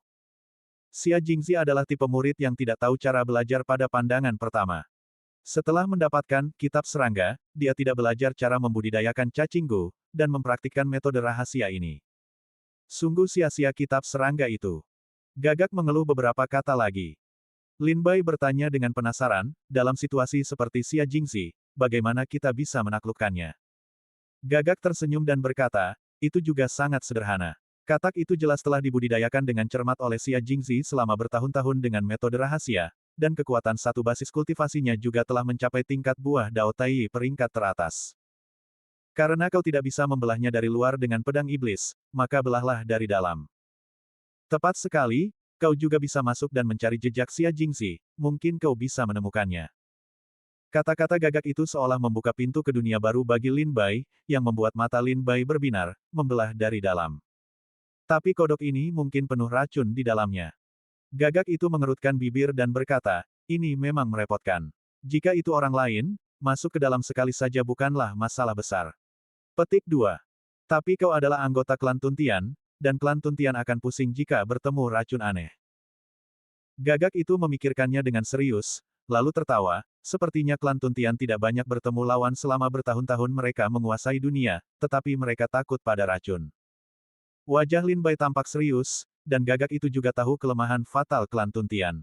Xia Jingzi adalah tipe murid yang tidak tahu cara belajar pada pandangan pertama. Setelah mendapatkan kitab serangga, dia tidak belajar cara membudidayakan cacinggu, dan mempraktikkan metode rahasia ini. Sungguh sia-sia kitab serangga itu. Gagak mengeluh beberapa kata lagi. Lin Bai bertanya dengan penasaran, dalam situasi seperti Xia Jingzi, bagaimana kita bisa menaklukkannya? Gagak tersenyum dan berkata, itu juga sangat sederhana. Katak itu jelas telah dibudidayakan dengan cermat oleh Xia Jingzi selama bertahun-tahun dengan metode rahasia, dan kekuatan satu basis kultivasinya juga telah mencapai tingkat buah Dao Tai peringkat teratas. Karena kau tidak bisa membelahnya dari luar dengan pedang iblis, maka belahlah dari dalam. Tepat sekali, kau juga bisa masuk dan mencari jejak Xia Jingzi, mungkin kau bisa menemukannya. Kata-kata gagak itu seolah membuka pintu ke dunia baru bagi Lin Bai, yang membuat mata Lin Bai berbinar, membelah dari dalam. Tapi kodok ini mungkin penuh racun di dalamnya. Gagak itu mengerutkan bibir dan berkata, ini memang merepotkan. Jika itu orang lain, masuk ke dalam sekali saja bukanlah masalah besar. Petik 2. Tapi kau adalah anggota klan Tuntian, dan klan Tuntian akan pusing jika bertemu racun aneh. Gagak itu memikirkannya dengan serius, lalu tertawa, sepertinya klan Tuntian tidak banyak bertemu lawan selama bertahun-tahun mereka menguasai dunia, tetapi mereka takut pada racun. Wajah Lin Bai tampak serius, dan gagak itu juga tahu kelemahan fatal klan Tuntian.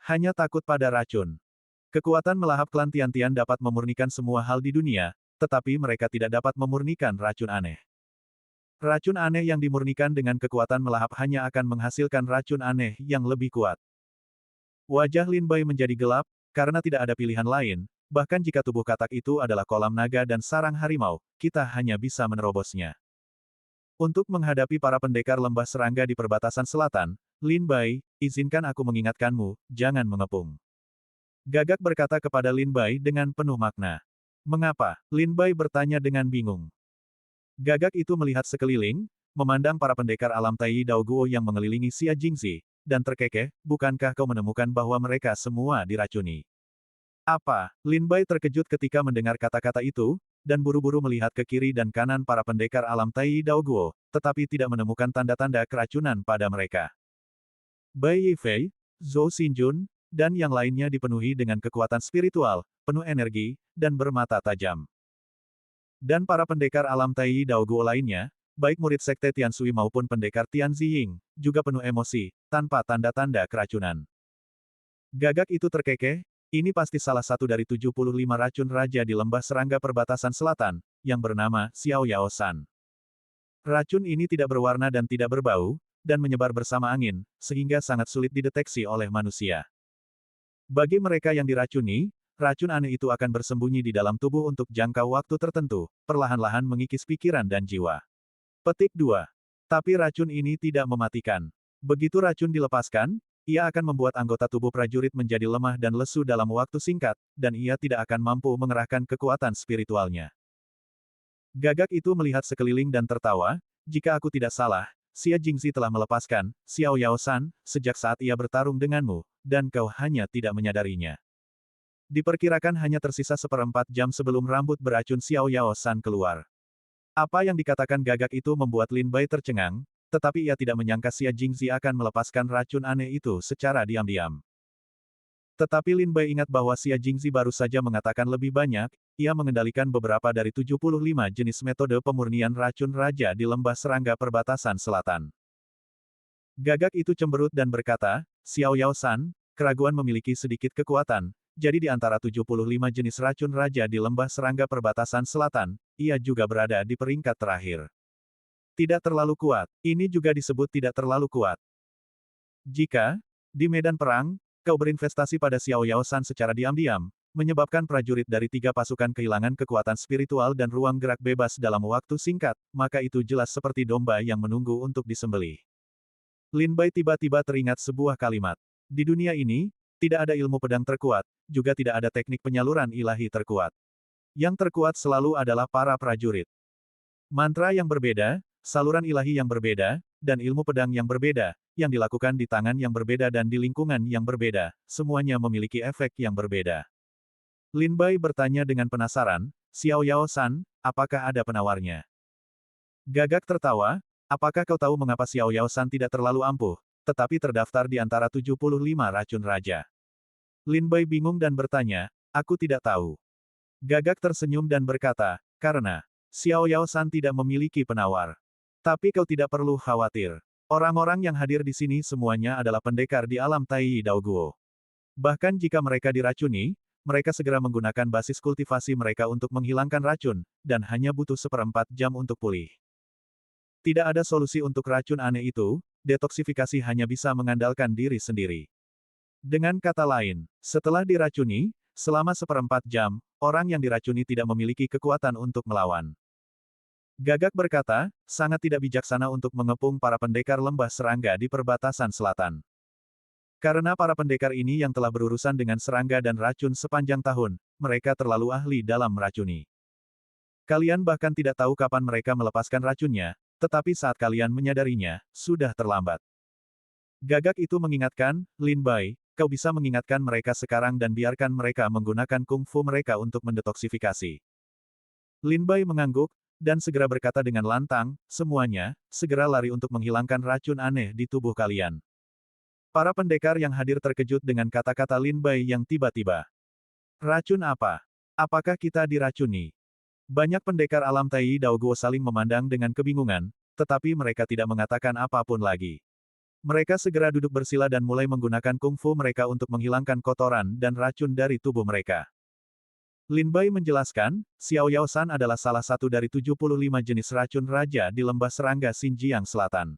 Hanya takut pada racun. Kekuatan melahap klan Tian-Tian dapat memurnikan semua hal di dunia, tetapi mereka tidak dapat memurnikan racun aneh. Racun aneh yang dimurnikan dengan kekuatan melahap hanya akan menghasilkan racun aneh yang lebih kuat. Wajah Lin Bai menjadi gelap, karena tidak ada pilihan lain, bahkan jika tubuh katak itu adalah kolam naga dan sarang harimau, kita hanya bisa menerobosnya. Untuk menghadapi para pendekar lembah serangga di perbatasan selatan, Lin Bai, izinkan aku mengingatkanmu, jangan mengepung. Gagak berkata kepada Lin Bai dengan penuh makna. Mengapa? Lin Bai bertanya dengan bingung. Gagak itu melihat sekeliling, memandang para pendekar alam Tai Daoguo yang mengelilingi Xia Jingzi, dan terkekeh, bukankah kau menemukan bahwa mereka semua diracuni? Apa? Lin Bai terkejut ketika mendengar kata-kata itu, dan buru-buru melihat ke kiri dan kanan para pendekar alam Tai Daoguo, tetapi tidak menemukan tanda-tanda keracunan pada mereka. Bai Yifei, Zhou Xinjun, dan yang lainnya dipenuhi dengan kekuatan spiritual, penuh energi, dan bermata tajam. Dan para pendekar alam Tai Daoguo lainnya, baik murid sekte Tiansui maupun pendekar Tianziying, juga penuh emosi, tanpa tanda-tanda keracunan. Gagak itu terkekeh, ini pasti salah satu dari 75 racun raja di lembah serangga perbatasan selatan, yang bernama Xiao Yao San. Racun ini tidak berwarna dan tidak berbau, dan menyebar bersama angin, sehingga sangat sulit dideteksi oleh manusia. Bagi mereka yang diracuni, racun aneh itu akan bersembunyi di dalam tubuh untuk jangka waktu tertentu, perlahan-lahan mengikis pikiran dan jiwa. Petik 2. Tapi racun ini tidak mematikan. Begitu racun dilepaskan, ia akan membuat anggota tubuh prajurit menjadi lemah dan lesu dalam waktu singkat, dan ia tidak akan mampu mengerahkan kekuatan spiritualnya. Gagak itu melihat sekeliling dan tertawa, jika aku tidak salah, Xia Jingzi telah melepaskan Xiao Yao San sejak saat ia bertarung denganmu, dan kau hanya tidak menyadarinya. Diperkirakan hanya tersisa 1/4 jam sebelum rambut beracun Xiao Yao San keluar. Apa yang dikatakan gagak itu membuat Lin Bai tercengang, tetapi ia tidak menyangka Xia Jingzi akan melepaskan racun aneh itu secara diam-diam. Tetapi Lin Bai ingat bahwa Xia Jingzi baru saja mengatakan lebih banyak, ia mengendalikan beberapa dari 75 jenis metode pemurnian racun raja di lembah serangga perbatasan selatan. Gagak itu cemberut dan berkata, Xiao Yao San, keraguan memiliki sedikit kekuatan, jadi di antara 75 jenis racun raja di lembah serangga perbatasan selatan, ia juga berada di peringkat terakhir. Tidak terlalu kuat. Ini juga disebut tidak terlalu kuat. Jika, di medan perang, kau berinvestasi pada Xiao Yao San secara diam-diam, menyebabkan prajurit dari 3 pasukan kehilangan kekuatan spiritual dan ruang gerak bebas dalam waktu singkat, maka itu jelas seperti domba yang menunggu untuk disembelih. Lin Bai tiba-tiba teringat sebuah kalimat. Di dunia ini, tidak ada ilmu pedang terkuat, juga tidak ada teknik penyaluran ilahi terkuat. Yang terkuat selalu adalah para prajurit. Mantra yang berbeda, saluran ilahi yang berbeda, dan ilmu pedang yang berbeda, yang dilakukan di tangan yang berbeda dan di lingkungan yang berbeda, semuanya memiliki efek yang berbeda. Lin Bai bertanya dengan penasaran, Xiao Yao San, apakah ada penawarnya? Gagak tertawa, apakah kau tahu mengapa Xiao Yao San tidak terlalu ampuh, tetapi terdaftar di antara 75 racun raja? Lin Bai bingung dan bertanya, aku tidak tahu. Gagak tersenyum dan berkata, karena Xiao Yao San tidak memiliki penawar. Tapi kau tidak perlu khawatir. Orang-orang yang hadir di sini semuanya adalah pendekar di alam Tai Dao Guo. Bahkan jika mereka diracuni, mereka segera menggunakan basis kultivasi mereka untuk menghilangkan racun, dan hanya butuh 1/4 jam untuk pulih. Tidak ada solusi untuk racun aneh itu, detoksifikasi hanya bisa mengandalkan diri sendiri. Dengan kata lain, setelah diracuni, selama 1/4 jam, orang yang diracuni tidak memiliki kekuatan untuk melawan. Gagak berkata, sangat tidak bijaksana untuk mengepung para pendekar lembah serangga di perbatasan selatan. Karena para pendekar ini yang telah berurusan dengan serangga dan racun sepanjang tahun, mereka terlalu ahli dalam meracuni. Kalian bahkan tidak tahu kapan mereka melepaskan racunnya, tetapi saat kalian menyadarinya, sudah terlambat. Gagak itu mengingatkan, Lin Bai, kau bisa mengingatkan mereka sekarang dan biarkan mereka menggunakan kungfu mereka untuk mendetoksifikasi. Lin Bai mengangguk, dan segera berkata dengan lantang, semuanya, segera lari untuk menghilangkan racun aneh di tubuh kalian. Para pendekar yang hadir terkejut dengan kata-kata Lin Bai yang tiba-tiba. Racun apa? Apakah kita diracuni? Banyak pendekar alam Tai Dao Guo saling memandang dengan kebingungan, tetapi mereka tidak mengatakan apapun lagi. Mereka segera duduk bersila dan mulai menggunakan kungfu mereka untuk menghilangkan kotoran dan racun dari tubuh mereka. Lin Bai menjelaskan, Xiao Yao San adalah salah satu dari 75 jenis racun raja di lembah serangga Xinjiang Selatan.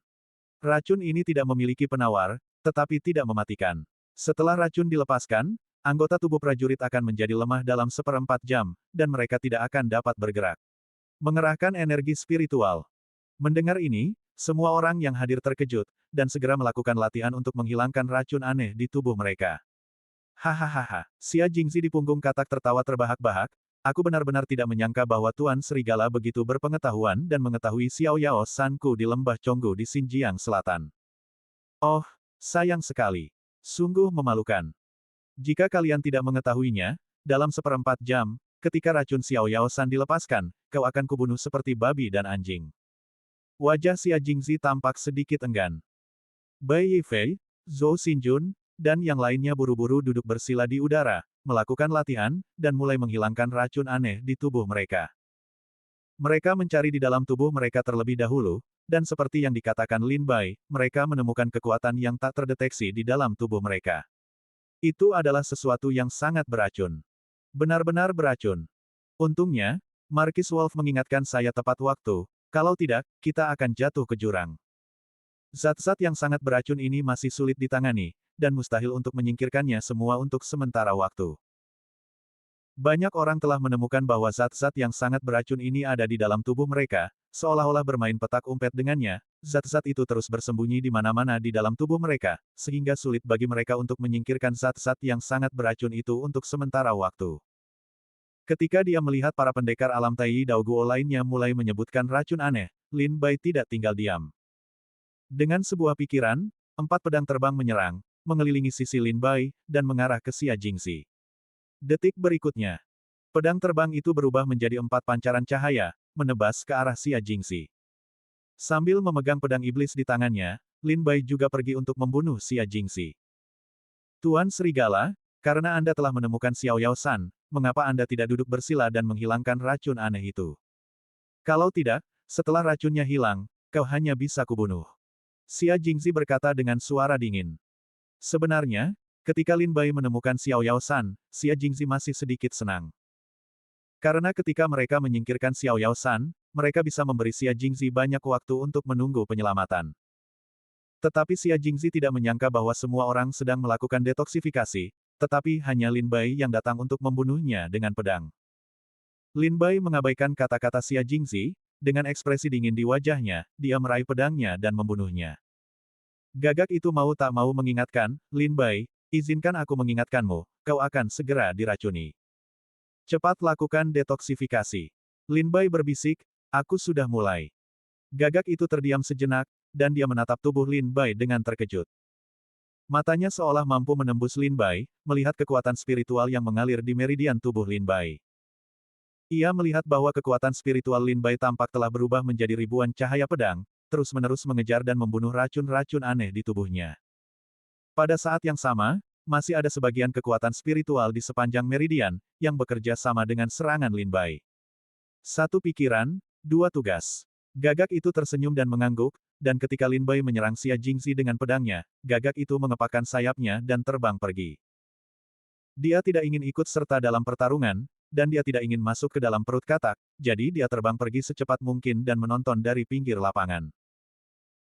Racun ini tidak memiliki penawar, tetapi tidak mematikan. Setelah racun dilepaskan, anggota tubuh prajurit akan menjadi lemah dalam 1/4 jam, dan mereka tidak akan dapat bergerak. Mengerahkan energi spiritual. Mendengar ini, semua orang yang hadir terkejut, dan segera melakukan latihan untuk menghilangkan racun aneh di tubuh mereka. Hahaha, Xia Jingzi di punggung katak tertawa terbahak-bahak, aku benar-benar tidak menyangka bahwa Tuan Serigala begitu berpengetahuan dan mengetahui Xiao Yao Sanku di lembah Chonggu di Xinjiang Selatan. Oh, sayang sekali. Sungguh memalukan. Jika kalian tidak mengetahuinya, dalam 1/4 jam, ketika racun Xiao Yao San dilepaskan, kau akan kubunuh seperti babi dan anjing. Wajah Xia Jingzi tampak sedikit enggan. Bai Yifei, Zhou Xinjun, dan yang lainnya buru-buru duduk bersila di udara, melakukan latihan, dan mulai menghilangkan racun aneh di tubuh mereka. Mereka mencari di dalam tubuh mereka terlebih dahulu, dan seperti yang dikatakan Lin Bai, mereka menemukan kekuatan yang tak terdeteksi di dalam tubuh mereka. Itu adalah sesuatu yang sangat beracun. Benar-benar beracun. Untungnya, Markis Wolf mengingatkan saya tepat waktu, kalau tidak, kita akan jatuh ke jurang. Zat-zat yang sangat beracun ini masih sulit ditangani, dan mustahil untuk menyingkirkannya semua untuk sementara waktu. Banyak orang telah menemukan bahwa zat-zat yang sangat beracun ini ada di dalam tubuh mereka, seolah-olah bermain petak umpet dengannya, zat-zat itu terus bersembunyi di mana-mana di dalam tubuh mereka, sehingga sulit bagi mereka untuk menyingkirkan zat-zat yang sangat beracun itu untuk sementara waktu. Ketika dia melihat para pendekar alam Tai Dao Guo lainnya mulai menyebutkan racun aneh, Lin Bai tidak tinggal diam. Dengan sebuah pikiran, 4 pedang terbang menyerang, mengelilingi sisi Lin Bai, dan mengarah ke Xia Jingzi. Detik berikutnya, pedang terbang itu berubah menjadi 4 pancaran cahaya, menebas ke arah Xia Jingxi. Sambil memegang pedang iblis di tangannya, Lin Bai juga pergi untuk membunuh Xia Jingxi. Tuan Serigala, karena Anda telah menemukan Xiao Yao San, mengapa Anda tidak duduk bersila dan menghilangkan racun aneh itu? Kalau tidak, setelah racunnya hilang, kau hanya bisa kubunuh. Xia Jingxi berkata dengan suara dingin. Sebenarnya, ketika Lin Bai menemukan Xiao Yao San, Xia Jingxi masih sedikit senang. Karena ketika mereka menyingkirkan Xiao Yao San, mereka bisa memberi Xia Jingxi banyak waktu untuk menunggu penyelamatan. Tetapi Xia Jingxi tidak menyangka bahwa semua orang sedang melakukan detoksifikasi, tetapi hanya Lin Bai yang datang untuk membunuhnya dengan pedang. Lin Bai mengabaikan kata-kata Xia Jingxi, dengan ekspresi dingin di wajahnya, dia meraih pedangnya dan membunuhnya. Gagak itu mau tak mau mengingatkan, Lin Bai, izinkan aku mengingatkanmu, kau akan segera diracuni. Cepat lakukan detoksifikasi. Lin Bai berbisik, aku sudah mulai. Gagak itu terdiam sejenak, dan dia menatap tubuh Lin Bai dengan terkejut. Matanya seolah mampu menembus Lin Bai, melihat kekuatan spiritual yang mengalir di meridian tubuh Lin Bai. Ia melihat bahwa kekuatan spiritual Lin Bai tampak telah berubah menjadi ribuan cahaya pedang, terus-menerus mengejar dan membunuh racun-racun aneh di tubuhnya. Pada saat yang sama, masih ada sebagian kekuatan spiritual di sepanjang meridian, yang bekerja sama dengan serangan Lin Bai. Satu pikiran, dua tugas. Gagak itu tersenyum dan mengangguk, dan ketika Lin Bai menyerang Xia Jingxi dengan pedangnya, gagak itu mengepakkan sayapnya dan terbang pergi. Dia tidak ingin ikut serta dalam pertarungan, dan dia tidak ingin masuk ke dalam perut katak, jadi dia terbang pergi secepat mungkin dan menonton dari pinggir lapangan.